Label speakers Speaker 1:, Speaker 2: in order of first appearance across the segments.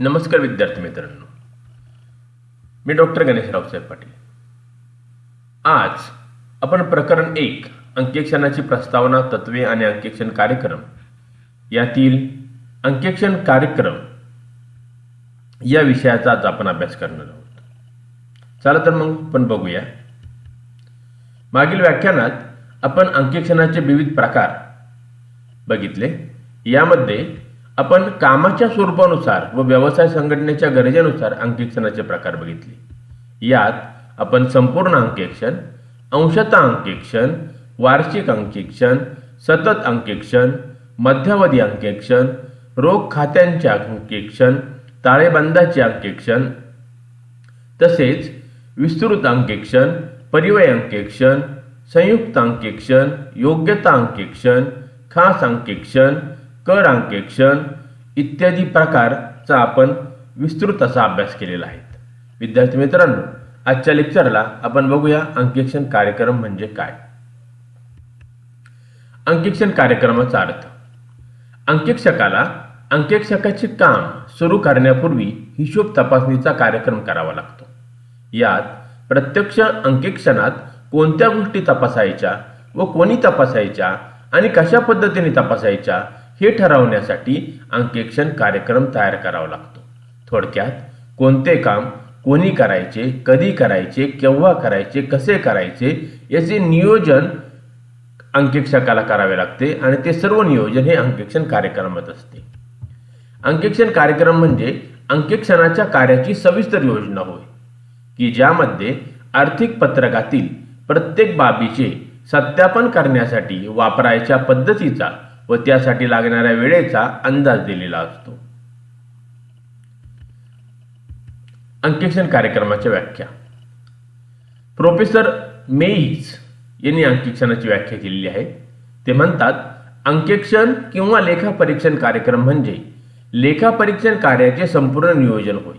Speaker 1: नमस्कार विद्यार्थी मित्रांनो, मी डॉक्टर गणेश रावसाहेब पाटील. आज आपण प्रकरण 1 अंकेक्षणाची प्रस्तावना, तत्वे आणि अंकेक्षण कार्यक्रम यातील अंकेक्षण कार्यक्रम या विषयाचा आज आपण अभ्यास करणार आहोत. चला तर मग आपण बघूया. मागील व्याख्यानात आपण अंकेक्षणाचे विविध प्रकार बघितले. यामध्ये आपण कामाच्या स्वरूपानुसार व व्यवसाय संघटनेच्या गरजेनुसार अंकेक्षणाचे प्रकार बघितले. यात आपण संपूर्ण अंकेक्षण, अंशतः अंकेक्षण, वार्षिक अंकेक्षण, सतत अंकेक्षण, मध्यावधी अंकेक्षण, रोख खात्यांचे अंकेक्षण, ताळेबंदाचे अंकेक्षण, तसेच विस्तृत अंकेक्षण, परिव्यय अंकेक्षण, संयुक्त अंकेक्षण, योग्यता अंकेक्षण, खास अंकेक्षण, कर अंकेक्षण इत्यादी प्रकारचा आपण विस्तृत असा अभ्यास केलेला आहे. विद्यार्थी मित्रांनो, आजच्या लेक्चरला आपण बघूया अंकेक्षण कार्यक्रम म्हणजे काय. अंकेक्षण कार्यक्रमाचा अर्थ. अंकेक्षकाला अंकेक्षकाचे काम सुरू करण्यापूर्वी हिशोब तपासणीचा कार्यक्रम करावा लागतो. यात प्रत्यक्ष अंकेक्षणात कोणत्या गोष्टी तपासायच्या व कोणी तपासायच्या आणि कशा पद्धतीने तपासायच्या हे ठरवण्यासाठी अंकेक्षण कार्यक्रम तयार करावा लागतो. थोडक्यात कोणते काम कोणी करायचे, कधी करायचे, केव्हा करायचे, कसे करायचे याचे नियोजन अंकेक्षकाला करावे लागते आणि ते सर्व नियोजन हे अंकेक्षण कार्यक्रमात असते. अंकेक्षण कार्यक्रम म्हणजे अंकेक्षणाच्या कार्याची सविस्तर योजना होय, की ज्यामध्ये आर्थिक पत्रकातील प्रत्येक बाबीचे सत्यापन करण्यासाठी वापरायच्या पद्धतीचा व त्यासाठी लागणाऱ्या वेळेचा अंदाज दिलेला असतो. अंकेक्षण कार्यक्रमाच्या व्याख्या. प्रोफेसर मेईज यांनी अंकेक्षणाची व्याख्या केलेली आहे. ते म्हणतात, अंकेक्षण किंवा लेखापरीक्षण कार्यक्रम म्हणजे लेखापरीक्षण कार्याचे संपूर्ण नियोजन होय.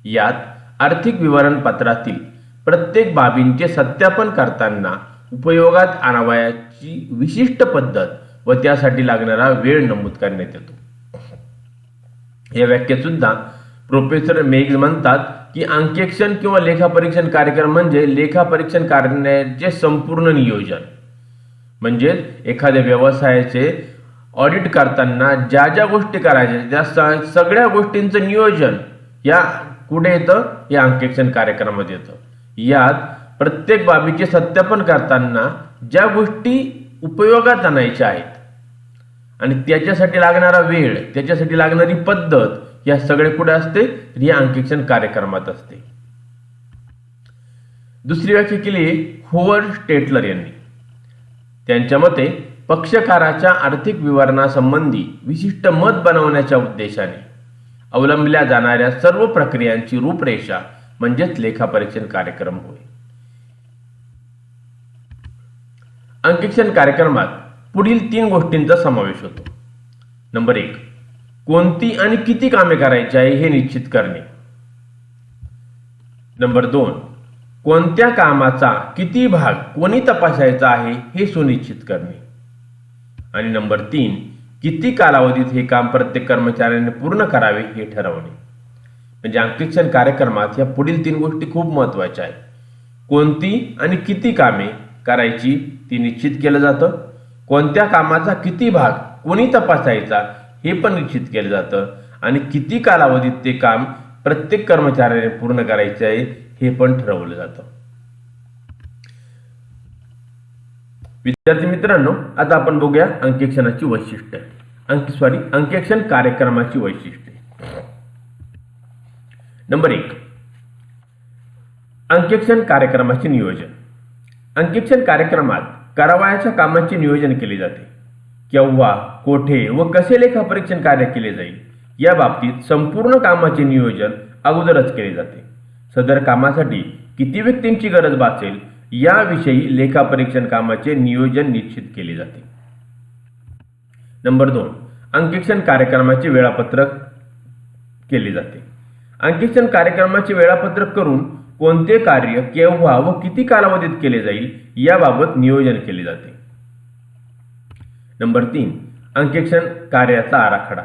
Speaker 1: यात आर्थिक विवरणपत्रातील प्रत्येक बाबींचे सत्यापन करताना उपयोगात आणावयाची विशिष्ट पद्धत व त्यासाठी लागणारा वेळ नमूद करण्यात येतो. या व्याख्येत सुद्धा प्रोफेसर मेग्ज म्हणतात की अंकेक्षण किंवा लेखापरीक्षण कार्यक्रम म्हणजे लेखापरीक्षण करण्याचे संपूर्ण नियोजन. म्हणजे एखाद्या व्यवसायाचे ऑडिट करताना ज्या ज्या गोष्टी करायच्या त्या सगळ्या गोष्टींचं नियोजन या कुठे येतं, या अंकेक्षण कार्यक्रमात येतं. यात प्रत्येक बाबीचे सत्यापन करताना ज्या गोष्टी उपयोगात आणायच्या आहेत आणि त्याच्यासाठी लागणारा वेळ, त्याच्यासाठी लागणारी पद्धत या सगळे कुठे असते, तर या अंकेक्षण कार्यक्रमात असते. दुसरी व्याख्या केली होवर्ड स्टेटलर यांनी. त्यांच्या मते पक्षकाराच्या आर्थिक विवरणासंबंधी विशिष्ट मत बनवण्याच्या उद्देशाने अवलंबल्या जाणाऱ्या सर्व प्रक्रियांची रूपरेषा म्हणजेच लेखापरीक्षण कार्यक्रम होय. अंकेक्षण कार्यक्रमात पुढील 3 गोष्टींचा समावेश होतो. नंबर 1, कोणती आणि किती कामे करायची आहे हे निश्चित करणे. नंबर 2, कोणत्या कामाचा किती भाग कोणी तपासायचा आहे हे सुनिश्चित करणे. आणि नंबर 3, किती कालावधीत हे काम प्रत्येक कर्मचाऱ्याने पूर्ण करावे हे ठरवणे. म्हणजे अंकेक्षण कार्यक्रमात या पुढील 3 गोष्टी खूप महत्त्वाच्या आहेत. कोणती आणि किती कामे करायची ती निश्चित केलं जातं. कोणत्या कामाचा किती भाग कोणी तपासायचा हे पण निश्चित केलं जातं. आणि किती कालावधीत ते काम प्रत्येक कर्मचाऱ्याने पूर्ण करायचे आहे हे पण ठरवलं जातं. विद्यार्थी मित्रांनो, आता आपण बघूया अंकेक्षणाची वैशिष्ट्ये. अंकेक्षण कार्यक्रमाची वैशिष्ट्ये. नंबर 1, अंकेक्षण कार्यक्रमाचे नियोजन. अंकेक्षण कार्यक्रमात करावयाच्या कामाचे नियोजन केले जाते. केव्हा, कोठे व कसे लेखापरीक्षण कार्य केले जाईल या बाबतीत संपूर्ण कामाचे नियोजन अगोदरच केले जाते. सदर कामासाठी किती व्यक्तींची गरज भासेल याविषयी लेखापरीक्षण कामाचे नियोजन निश्चित केले जाते. नंबर 2, अंकेक्षण कार्यक्रमाचे वेळापत्रक केले जाते. अंकेक्षण कार्यक्रमाचे वेळापत्रक करून कोणते कार्य केव्हा व किती कालावधीत केले जाईल याबाबत नियोजन केले जाते. नंबर 3, अंकेक्षण कार्याचा आराखडा.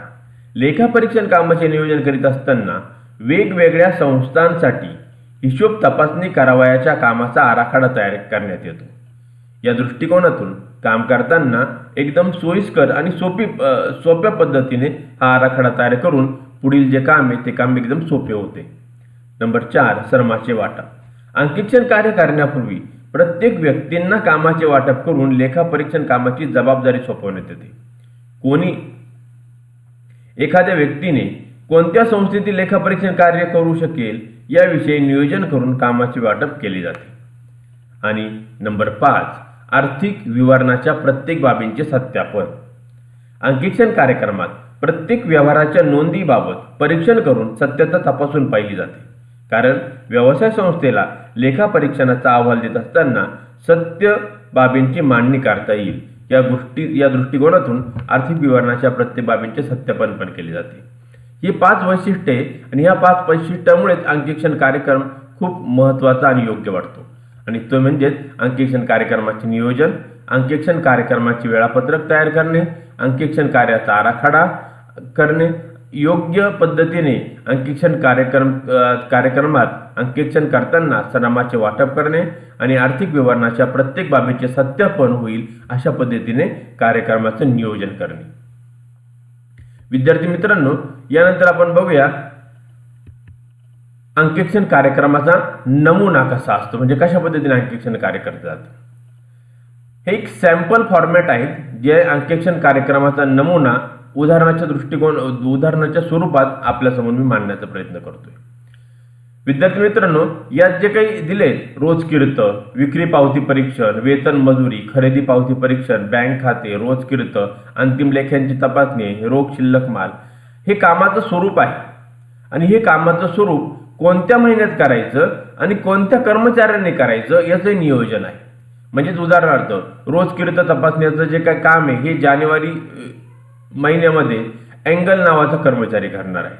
Speaker 1: लेखापरीक्षण कामाचे नियोजन करीत असताना वेगवेगळ्या संस्थांसाठी हिशोब तपासणी करावयाच्या कामाचा आराखडा तयार करण्यात येतो. या दृष्टिकोनातून काम करताना एकदम सोयीस्कर आणि सोप्या पद्धतीने हा आराखडा तयार करून पुढील जे काम आहे ते काम एकदम सोपे होते. नंबर 4, श्रमाचे वाटप. अंकेक्षण कार्य करण्यापूर्वी प्रत्येक व्यक्तींना कामाचे वाटप करून लेखापरीक्षण कामाची जबाबदारी सोपवण्यात येते. एखाद्या व्यक्तीने कोणत्या संस्थेतील लेखापरीक्षण कार्य करू शकेल याविषयी नियोजन करून कामाचे वाटप केले जाते. आणि नंबर 5, आर्थिक विवरणाच्या प्रत्येक बाबींचे सत्यापन. अंकेक्षण कार्यक्रमात प्रत्येक व्यवहाराच्या नोंदीबाबत परीक्षण करून सत्यता तपासून पाहिली जाते. कारण व्यवसाय संस्थेला लेखापरीक्षणाचा अहवाल देत असताना सत्य बाबींची मांडणी करता येईल या दृष्टिकोनातून आर्थिक विवरणाच्या प्रत्येक बाबींचे सत्यापन पण केले जाते. ही 5 वैशिष्ट्ये आणि ह्या 5 वैशिष्ट्यामुळेच अंकेक्षण कार्यक्रम खूप महत्त्वाचा आणि योग्य वाटतो. आणि तो म्हणजेच अंकेक्षण कार्यक्रमाचे नियोजन, अंकेक्षण कार्यक्रमाचे वेळापत्रक तयार करणे, अंकेक्षण कार्याचा आराखडा करणे, योग्य पद्धतीने अंकेक्षण कार्यक्रमात अंकेक्षण करताना श्रमाचे वाटप करणे आणि आर्थिक विवरणाच्या प्रत्येक बाबीचे सत्यापन होईल अशा पद्धतीने कार्यक्रमाचं नियोजन करणे. विद्यार्थी मित्रांनो, यानंतर आपण बघूया अंकेक्षण कार्यक्रमाचा नमुना कसा असतो, म्हणजे कशा पद्धतीने अंकेक्षण कार्य करतात. हे एक सॅम्पल फॉर्मॅट आहे जे अंकेक्षण कार्यक्रमाचा नमुना उदाहरणाच्या स्वरूपात आपल्यासमोर मी मांडण्याचा प्रयत्न करतोय. विद्यार्थी मित्रांनो, यात जे काही दिले रोज किर्त, विक्री पावती परीक्षण, वेतन मजुरी, खरेदी पावती परीक्षण, बँक खाते, रोज किर्त, अंतिम लेख्यांची तपासणी, रोख शिल्लक माल, हे कामाचं स्वरूप आहे. आणि हे कामाचं स्वरूप कोणत्या महिन्यात करायचं आणि कोणत्या कर्मचाऱ्यांनी करायचं याचं नियोजन आहे. म्हणजेच उदाहरणार्थ रोज किर्त तपासण्याचं जे काही काम आहे हे जानेवारी महिन्यामध्ये अँगल नावाचा कर्मचारी करणार आहेत.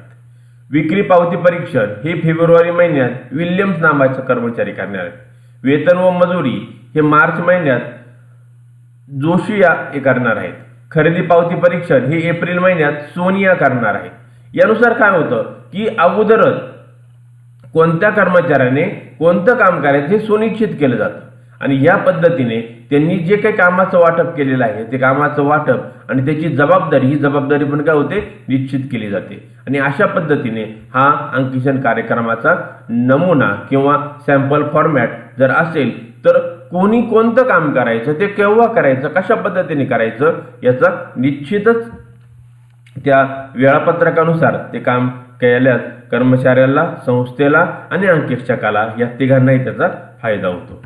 Speaker 1: विक्री पावती परीक्षण हे फेब्रुवारी महिन्यात विल्यम्स नावाचा कर्मचारी करणार आहेत. वेतन व मजुरी हे मार्च महिन्यात जोशिया हे करणार आहेत. खरेदी पावती परीक्षण हे एप्रिल महिन्यात सोनिया करणार आहे. यानुसार काय होतं की अगोदरच कोणत्या कर्मचाऱ्याने कोणतं काम करायचं हे सुनिश्चित केलं जातं आणि या पद्धतीने त्यांनी जे काही कामाचं वाटप केलेलं आहे ते कामाचं वाटप आणि त्याची ही जबाबदारी पण काय होते निश्चित केली जाते. आणि अशा पद्धतीने हा अंकेक्षण कार्यक्रमाचा नमुना किंवा सॅम्पल फॉर्मॅट जर असेल तर कोणी कोणतं काम करायचं, ते केव्हा करायचं, कशा पद्धतीने करायचं याचा निश्चितच त्या वेळापत्रकानुसार ते काम केल्यास कर्मचाऱ्याला, संस्थेला आणि अंकेक्षकाला या तिघांनाही त्याचा फायदा होतो.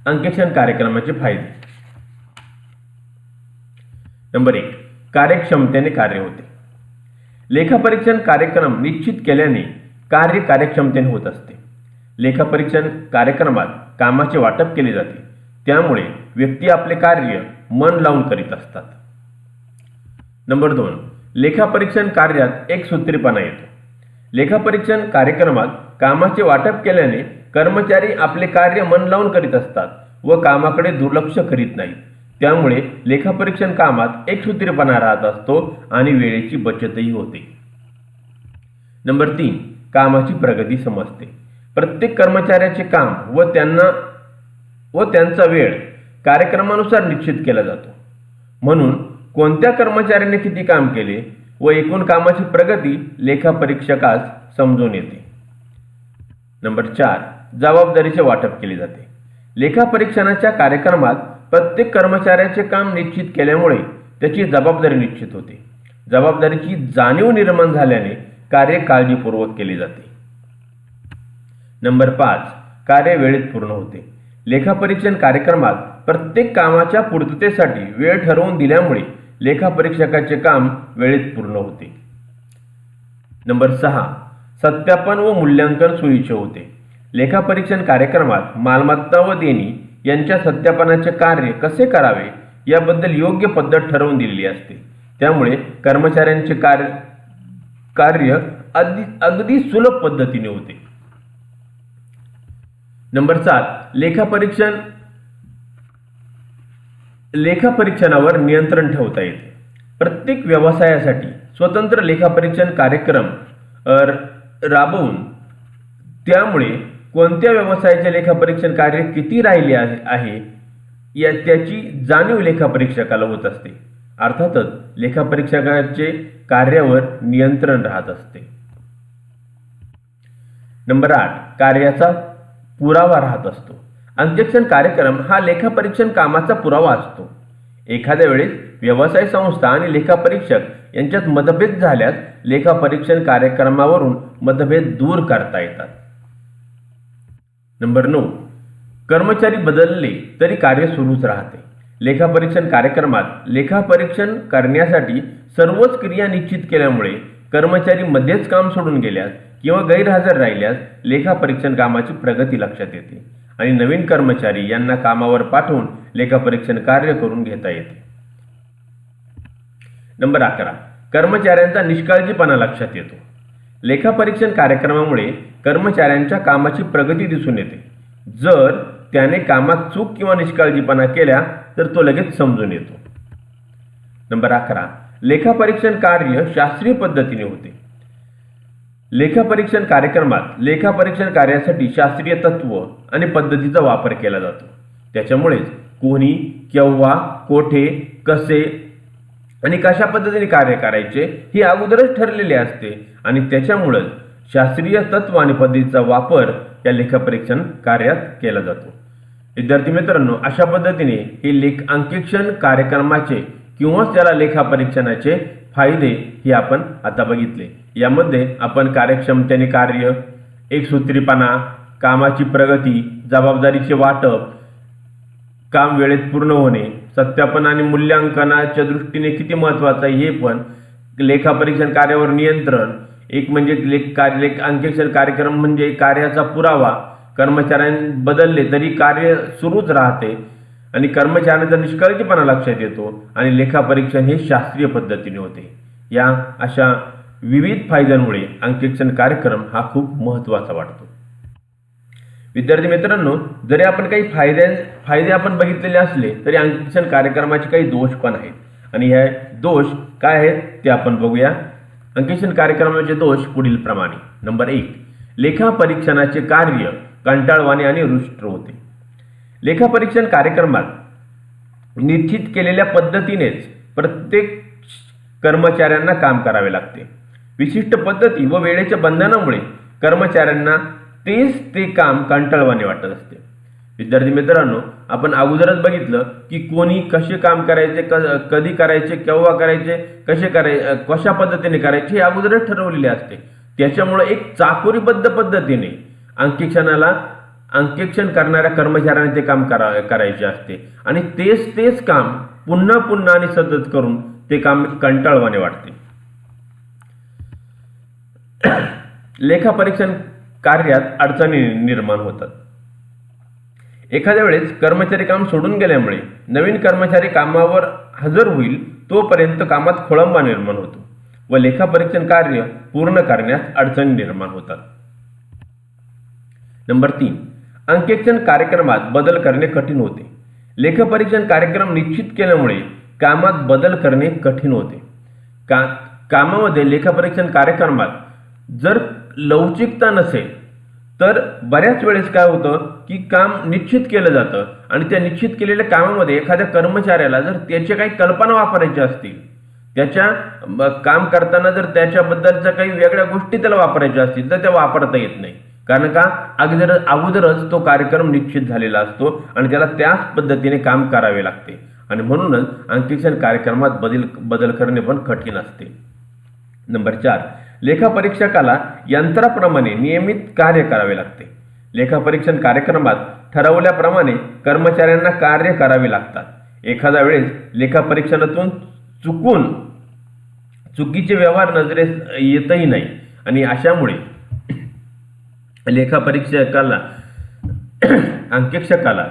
Speaker 1: अंकेक्षण कार्यक्रमाचे फायदे. नंबर 1, कार्यक्षमतेने कार्य होते. लेखापरीक्षण कार्यक्रम निश्चित केल्याने कार्य कार्यक्षमतेने होत असते. लेखापरीक्षण कार्यक्रमात कामाचे वाटप केले जाते, त्यामुळे व्यक्ती आपले कार्य मन लावून करीत असतात. नंबर 2, लेखापरीक्षण कार्यात एकसूत्रीपणा येतो. लेखापरीक्षण कार्यक्रमात कामाचे वाटप केल्याने कर्मचारी आपले कार्य मन लावून करीत असतात व कामाकडे दुर्लक्ष करीत नाहीत. त्यामुळे लेखापरीक्षण कामात एकसूत्रीपणा राहत असतो आणि वेळेची बचतही होते. नंबर 3, कामाची प्रगती समजते. प्रत्येक कर्मचाऱ्याचे काम व त्यांचा वेळ कार्यक्रमानुसार निश्चित केला जातो. म्हणून कोणत्या कर्मचाऱ्याने किती काम केले व एकूण कामाची प्रगती लेखापरीक्षकास समजून येते. नंबर 4, जबाबदारीचे वाटप केले जाते. लेखापरीक्षणाच्या कार्यक्रमात प्रत्येक कर्मचाऱ्याचे काम निश्चित केल्यामुळे त्याची जबाबदारी निश्चित होते. जबाबदारीची जाणीव निर्माण झाल्याने कार्य काळजीपूर्वक केले जाते. नंबर 5, कार्य वेळेत पूर्ण होते. लेखापरीक्षण कार्यक्रमात प्रत्येक कामाच्या पूर्ततेसाठी वेळ ठरवून दिल्यामुळे लेखापरीक्षकाचे काम वेळेत पूर्ण होते. नंबर 6, सत्यापन व मूल्यांकन सोयीचे होते. लेखापरीक्षण कार्यक्रमात मालमत्ता व देणी यांच्या सत्यापनाचे कार्य कसे करावे याबद्दल योग्य पद्धत ठरवून दिलेली असते. त्यामुळे कर्मचाऱ्यांचे कार्य अगदी सुलभ पद्धतीने होते. नंबर 7, लेखापरीक्षणावर नियंत्रण ठेवता येते. प्रत्येक व्यवसायासाठी स्वतंत्र लेखापरीक्षण कार्यक्रम राबवून त्यामुळे कोणत्या व्यवसायाचे लेखापरीक्षण कार्य किती राहिले आहे या त्याची जाणीव लेखापरीक्षकाला होत असते. अर्थातच लेखापरीक्षकाचे कार्यावर नियंत्रण राहत असते. नंबर 8, कार्याचा पुरावा राहत असतो. अंकेक्षण कार्यक्रम हा लेखापरीक्षण कामाचा पुरावा असतो. एखाद्या वेळेस व्यवसाय संस्था आणि लेखापरीक्षक यांच्यात मतभेद झाल्यास लेखापरीक्षण कार्यक्रमावरून मतभेद दूर करता येतात. नंबर 9, कर्मचारी बदलले तरी कार्य सुरूच राहते. लेखापरीक्षण कार्यक्रमात लेखापरीक्षण करण्यासाठी सर्वच क्रिया निश्चित केल्यामुळे कर्मचारी मध्येच काम सोडून गेल्यास किंवा गैरहजर राहिल्यास लेखापरीक्षण कामाची प्रगती लक्षात येते आणि नवीन कर्मचारी यांना कामावर पाठवून लेखापरीक्षण कार्य करून घेता येते. नंबर 11, कर्मचाऱ्यांचा निष्काळजीपणा लक्षात येतो. लेखापरीक्षण कार्यक्रमामुळे कर्मचाऱ्यांच्या कामाची प्रगती दिसून येते. जर त्याने कामात चूक किंवा निष्काळजीपणा केल्या तर तो लगेच समजून येतो. नंबर 11, लेखापरीक्षण कार्य शास्त्रीय पद्धतीने होते. लेखापरीक्षण कार्यक्रमात लेखापरीक्षण कार्यासाठी शास्त्रीय तत्व आणि पद्धतीचा वापर केला जातो. त्याच्यामुळेच कोणी, केव्हा, कोठे, कसे आणि कशा पद्धतीने कार्य करायचे हे अगोदरच ठरलेले असते आणि त्याच्यामुळेच शास्त्रीय तत्व आणि पद्धतीचा वापर या लेखापरीक्षण कार्यात केला जातो. विद्यार्थी मित्रांनो, अशा पद्धतीने हे अंकेक्षण कार्यक्रमाचे किंवा त्याला लेखापरीक्षणाचे फायदे हे आपण आता बघितले. यामध्ये आपण कार्यक्षमतेने कार्य, एकसूत्रीपणा, कामाची प्रगती, जबाबदारीचे वाटप, काम वेळेत पूर्ण होणे, सत्यापन आणि मूल्यांकनाच्या दृष्टीने किती महत्त्वाचं आहे हे पण, लेखापरीक्षण कार्यावर नियंत्रण, एक म्हणजे अंकेक्षण कार्यक्रम म्हणजे कार्याचा पुरावा, कर्मचाऱ्यांनी बदलले तरी कार्य सुरूच राहते आणि कर्मचाऱ्यांचा निष्काळजीपणा लक्षात येतो आणि लेखापरीक्षण हे शास्त्रीय पद्धतीने होते. या अशा विविध फायद्यांमुळे अंकेक्षण कार्यक्रम हा खूप महत्त्वाचा वाटतो. विद्यार्थी मित्रांनो, जरी आपण काही फायदे आपण बघितलेले असले तरी अंकेक्षण कार्यक्रमाचे काही दोष पण आहेत आणि हे दोष काय आहेत ते आपण बघूया. अंकेक्षण कार्यक्रमाचे दोष पुढील प्रमाणे. नंबर 1, लेखापरीक्षणाचे कार्य कंटाळवाणे आणि रुष्ट होते. लेखापरीक्षण कार्यक्रमात निश्चित केलेल्या पद्धतीनेच प्रत्येक कर्मचाऱ्यांना काम करावे लागते. विशिष्ट पद्धती व वेळेच्या बंधनामुळे कर्मचाऱ्यांना ते काम कंटाळवाणे वाटत असते. विद्यार्थी मित्रांनो, आपण अगोदरच बघितलं की कोणी कसे काम करायचे, कधी करायचे, केव्हा करायचे, कशा पद्धतीने करायचे हे अगोदरच ठरवलेले असते. त्याच्यामुळे एक चाकोरीबद्ध पद्धतीने अंकेक्षण करणाऱ्या कर्मचाऱ्यांना ते काम करायचे असते आणि तेच काम पुन्हा आणि सतत करून ते काम कंटाळवाणे वाटते. लेखापरीक्षण कार्यात अडचणी निर्माण होतात. एखाद्या वेळेस कर्मचारी काम सोडून गेल्यामुळे नवीन कर्मचारी कामावर हजर होईल तोपर्यंत कामात खोळंबा निर्माण होतो व लेखापरीक्षण कार्य पूर्ण करण्यास अडचणी निर्माण होतात. नंबर 3, अंकेक्षण कार्यक्रमात बदल करणे कठीण होते. लेखापरीक्षण कार्यक्रम निश्चित केल्यामुळे कामात बदल करणे कठीण होते. कामामध्ये लेखापरीक्षण कार्यक्रमात जर लवचिकता नसेल तर बऱ्याच वेळेस काय होतं की काम निश्चित केलं जातं आणि त्या निश्चित केलेल्या कामामध्ये एखाद्या कर्मचाऱ्याला जर त्याच्या काही कल्पना वापरायच्या असतील, त्याच्या काम करताना जर त्याच्याबद्दलच्या काही वेगळ्या गोष्टी त्याला वापरायच्या असतील तर त्या वापरता येत नाही. कारण का अगोदरच तो कार्यक्रम निश्चित झालेला असतो आणि त्याला त्याच पद्धतीने काम करावे लागते आणि म्हणूनच अंकेक्षण कार्यक्रमात बदल करणे पण कठीण असते. नंबर 4, लेखापरीक्षकाला यंत्राप्रमाणे नियमित कार्य करावे लागते. लेखापरीक्षण कार्यक्रमात ठरवल्याप्रमाणे कर्मचाऱ्यांना कार्य करावे लागतात. एखाद्या वेळेस लेखापरीक्षणातून चुकीचे व्यवहार नजरेस येतही नाही आणि अशामुळे अंकेक्षकाला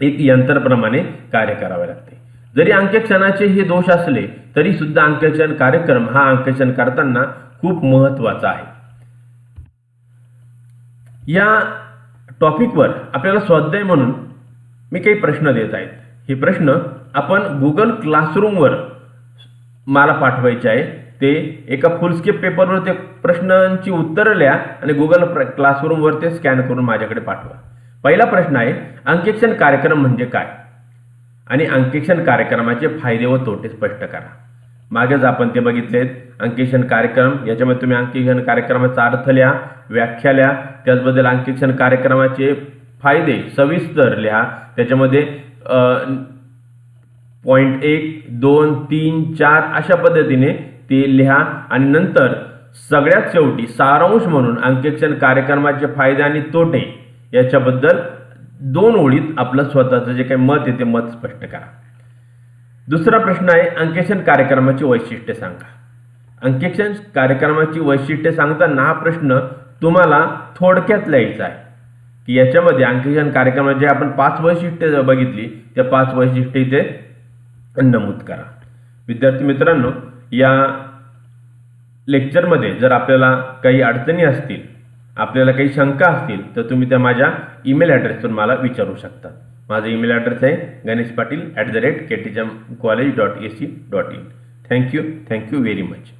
Speaker 1: एक यंत्राप्रमाणे कार्य करावे लागते. जरी अंकेक्षणाचे हे दोष असले तरी सुद्धा अंकेक्षण कार्यक्रम हा अंकेक्षण करताना खूप महत्त्वाचा आहे. या टॉपिकवर आपल्याला स्वाध्याय म्हणून मी काही प्रश्न देत आहेत. हे प्रश्न आपण गुगल क्लासरूमवर मला पाठवायचे आहे ते एका फुलस्केप पेपरवर ते प्रश्नांची उत्तरं लिहा आणि गुगल क्लासरूमवर ते स्कॅन करून माझ्याकडे पाठवा. पहिला प्रश्न आहे, अंकेक्षण कार्यक्रम म्हणजे काय आणि अंकेक्षण कार्यक्रमाचे फायदे व तोटे स्पष्ट करा. मागेच आपण ते बघितलेत. अंकेक्षण कार्यक्रम, याच्यामध्ये तुम्ही अंकेक्षण कार्यक्रमाचा अर्थ लिहा, व्याख्या लिहा, त्याचबद्दल अंकेक्षण कार्यक्रमाचे फायदे सविस्तर लिहा. त्याच्यामध्ये पॉईंट 1, 2, 3, 4 अशा पद्धतीने ते लिहा आणि नंतर सगळ्यात शेवटी सारांश म्हणून अंकेक्षण कार्यक्रमाचे फायदे आणि तोटे याच्याबद्दल 2 ओळीत आपलं स्वतःचं जे काही मत आहे ते मत स्पष्ट करा. दुसरा प्रश्न आहे, अंकेक्षण कार्यक्रमाची वैशिष्ट्ये सांगा. अंकेक्षण कार्यक्रमाची वैशिष्ट्ये सांगताना हा प्रश्न तुम्हाला थोडक्यात लिहायचा आहे की याच्यामध्ये अंकेक्षण कार्यक्रमात जे आपण 5 वैशिष्ट्ये बघितली त्या 5 वैशिष्ट्ये इथे नमूद करा. विद्यार्थी मित्रांनो, या लेक्चरमध्ये जर आपल्याला काही अडचणी असतील, आपल्याला काही शंका असतील तर तुम्ही त्या माझ्या ईमेल ॲड्रेसवर मला विचारू शकता. माझा ईमेल ॲड्रेस आहे ganeshpatil@ktgmcollege.ac.in. Thank you very much.